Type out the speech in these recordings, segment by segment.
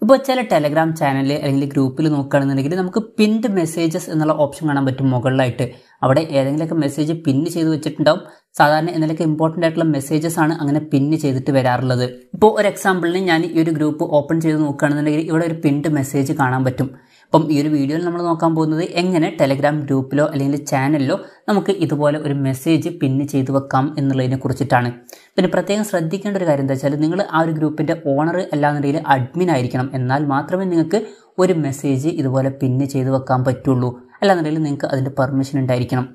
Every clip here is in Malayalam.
ഇപ്പോൾ ചില ടെലഗ്രാം ചാനലിൽ അല്ലെങ്കിൽ ഗ്രൂപ്പിൽ നോക്കുകയാണെന്നുണ്ടെങ്കിൽ നമുക്ക് പിൻഡ് മെസ്സേജസ് എന്നുള്ള ഓപ്ഷൻ കാണാൻ പറ്റും മുകളിലായിട്ട്. അവിടെ ഏതെങ്കിലുമൊക്കെ മെസ്സേജ് പിന്ന് ചെയ്ത് വെച്ചിട്ടുണ്ടാവും. സാധാരണ എന്തെങ്കിലുമൊക്കെ ഇമ്പോർട്ടൻ്റ് ആയിട്ടുള്ള മെസ്സേജസ് ആണ് അങ്ങനെ പിന്ന് ചെയ്തിട്ട് വരാറുള്ളത്. ഇപ്പോൾ ഒരു എക്സാമ്പിളിന് ഞാൻ ഈ ഒരു ഗ്രൂപ്പ് ഓപ്പൺ ചെയ്ത് നോക്കുകയാണെന്നുണ്ടെങ്കിൽ ഇവിടെ ഒരു പിൻഡ് മെസ്സേജ് കാണാൻ പറ്റും. അപ്പം ഈ ഒരു വീഡിയോയിൽ നമ്മൾ നോക്കാൻ പോകുന്നത് എങ്ങനെ ടെലഗ്രാം ഗ്രൂപ്പിലോ അല്ലെങ്കിൽ ചാനലിലോ നമുക്ക് ഇതുപോലെ ഒരു മെസ്സേജ് പിന്ന് ചെയ്ത് വെക്കാം എന്നുള്ളതിനെ കുറിച്ചിട്ടാണ്. പിന്നെ പ്രത്യേകം ശ്രദ്ധിക്കേണ്ട ഒരു കാര്യം എന്താ വെച്ചാൽ നിങ്ങൾ ആ ഒരു ഗ്രൂപ്പിൻ്റെ ഓണർ അല്ലാന്നുണ്ടെങ്കിൽ അഡ്മിൻ ആയിരിക്കണം. എന്നാൽ മാത്രമേ നിങ്ങൾക്ക് ഒരു മെസ്സേജ് ഇതുപോലെ പിന്ന് ചെയ്ത് വെക്കാൻ പറ്റുള്ളൂ. അല്ലാന്നുണ്ടെങ്കിൽ നിങ്ങൾക്ക് അതിൻ്റെ പെർമിഷൻ ഉണ്ടായിരിക്കണം.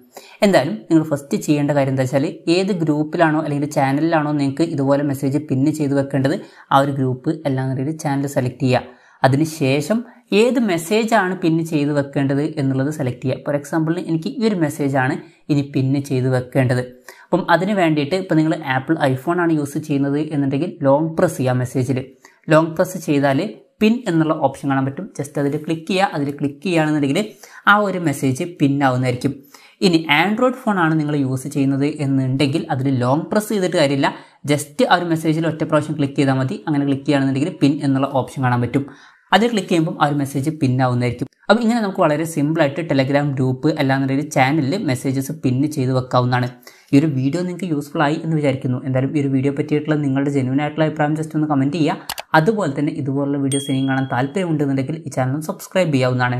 എന്തായാലും നിങ്ങൾ ഫസ്റ്റ് ചെയ്യേണ്ട കാര്യം എന്താ വെച്ചാൽ ഏത് ഗ്രൂപ്പിലാണോ അല്ലെങ്കിൽ ചാനലിലാണോ നിങ്ങൾക്ക് ഇതുപോലെ മെസ്സേജ് പിന്ന് ചെയ്ത് വെക്കേണ്ടത് ആ ഒരു ഗ്രൂപ്പ് അല്ലാന്നുണ്ടെങ്കിൽ ചാനൽ സെലക്ട് ചെയ്യുക. അതിനുശേഷം ഏത് മെസ്സേജാണ് പിന്ന് ചെയ്ത് വെക്കേണ്ടത് എന്നുള്ളത് സെലക്ട് ചെയ്യുക. ഫോർ എക്സാമ്പിളിന് എനിക്ക് ഈ ഒരു മെസ്സേജാണ് ഇനി പിന്ന് ചെയ്ത് വെക്കേണ്ടത്. അപ്പം അതിന് വേണ്ടിയിട്ട് ഇപ്പോൾ നിങ്ങൾ ആപ്പിൾ ഐഫോൺ ആണ് യൂസ് ചെയ്യുന്നത് എന്നുണ്ടെങ്കിൽ ലോങ് പ്രസ് ചെയ്യുക. മെസ്സേജിൽ ലോങ് പ്രസ് ചെയ്താൽ പിൻ എന്നുള്ള ഓപ്ഷൻ കാണാൻ പറ്റും. ജസ്റ്റ് അതിൽ ക്ലിക്ക് ചെയ്യുക. അതിൽ ക്ലിക്ക് ചെയ്യുകയാണെന്നുണ്ടെങ്കിൽ ആ ഒരു മെസ്സേജ് പിൻ ആവുന്നതായിരിക്കും. ഇനി ആൻഡ്രോയിഡ് ഫോൺ ആണ് നിങ്ങൾ യൂസ് ചെയ്യുന്നത് എന്നുണ്ടെങ്കിൽ അതിൽ ലോങ് പ്രസ് ചെയ്തിട്ട് കാര്യമില്ല. ജസ്റ്റ് ആ ഒരു മെസ്സേജിൽ ഒറ്റ പ്രാവശ്യം ക്ലിക്ക് ചെയ്താൽ മതി. അങ്ങനെ ക്ലിക്ക് ചെയ്യുകയാണെന്നുണ്ടെങ്കിൽ പിൻ എന്നുള്ള ഓപ്ഷൻ കാണാൻ പറ്റും. അതിൽ ക്ലിക്ക് ചെയ്യുമ്പോൾ ആ ഒരു മെസ്സേജ് പിൻ ആവുന്നതായിരിക്കും. അപ്പോൾ ഇങ്ങനെ നമുക്ക് വളരെ സിമ്പിളായിട്ട് ടെലഗ്രാം ഗ്രൂപ്പ് അല്ലാന്നുണ്ടെങ്കിൽ ചാനലിൽ മെസ്സേജസ് പിന്ന് ചെയ്ത് വെക്കാവുന്നതാണ്. ഈ ഒരു വീഡിയോ നിങ്ങൾക്ക് യൂസ്ഫുൾ ആയി എന്ന് വിചാരിക്കുന്നു. എന്തായാലും ഈ ഒരു വീഡിയോ പറ്റിയിട്ടുള്ള നിങ്ങളുടെ ജെന്യൂൻ ആയിട്ടുള്ള അഭിപ്രായം ജസ്റ്റ് ഒന്ന് കമൻറ്റ് ചെയ്യുക. അതുപോലെ തന്നെ ഇതുപോലുള്ള വീഡിയോസ് ഇനിയും കാണാൻ താല്പര്യമുണ്ടെന്നുണ്ടെങ്കിൽ ഈ ചാനൽ സബ്സ്ക്രൈബ് ചെയ്യാവുന്നതാണ്.